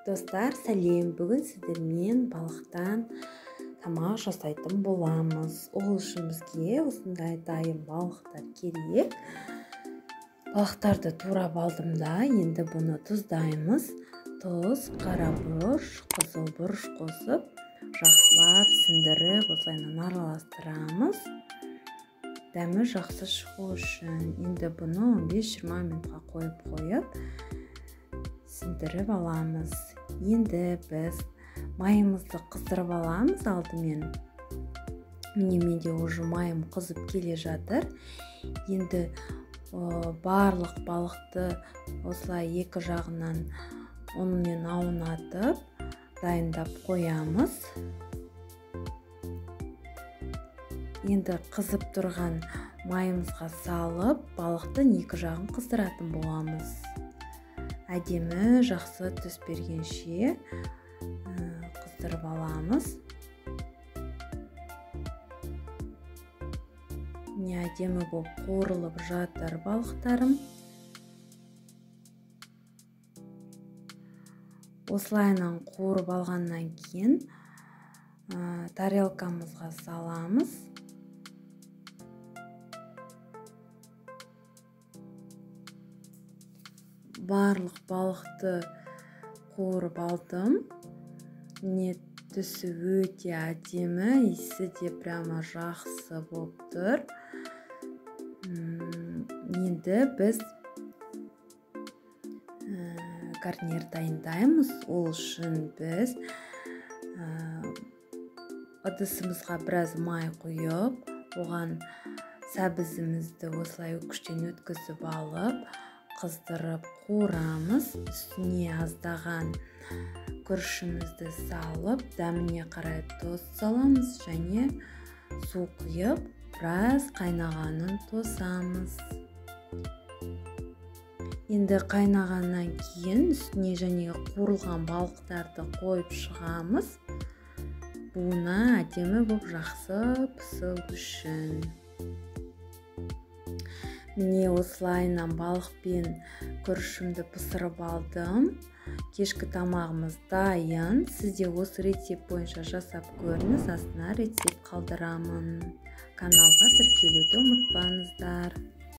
Достар, сәлем. Бүгін сіздермен балықтан тамақ жасайтын боламыз. Ол үшін бізге осындай дайын балықтар керек. Балықтарды турап алдым да, енді бұны тұздаймыз. Тұз, қара бұрыш, қызыл бұрыш қосып, жақсылап сіндіріп, осылайынан араластырамыз. Дәмі жақсы шығу үшін енді бұны 15-20 минутқа қойып, сіндіріп аламыз. Енді біз майымызды қыздырып аламыз алдымен. Міне менде уже майым қызып келе жатыр. Енді барлық балықты осылай екі жағынан ұнмен аунатып, дайындап қоямыз. Енді қызып тұрған майымызға салып, балықтың екі жағын қыздыратын боламыз. Әдемі жақсы түс бергенше қыздырып аламыз. Не әдемі болып қуырылып жатыр балықтарым. Осылайынан қуырып алғаннан кейін тарелкамызға саламыз. Барлық балықты қуырып алдым. Не түсі өте әдемі, иісі де прямо жақсы болып тұр. Енді біз гарнир дайындаймыз. Ол үшін біз ыдысымызға біраз май құйып, оған сәбізімізді осылай үкіштен өткізіп алып, қыздырып қуырамыз. Үстіне аздаған күрішімізді салып, дәміне қарай тұз саламыз және су құйып, біраз қайнағанын тосамыз. Енді қайнағаннан кейін үстіне және қуырылған балықтарды қойып шығамыз. Буына әдемі болып жақсы пісу үшін. Міне осылайынан балықпен күрішімді пісіріп алдым. Кешкі тамағымыз дайын. Сізде осы рецепт бойынша жасап көріңіз. Астына рецепт қалдырамын. Каналға тіркелуді ұмытпаңыздар.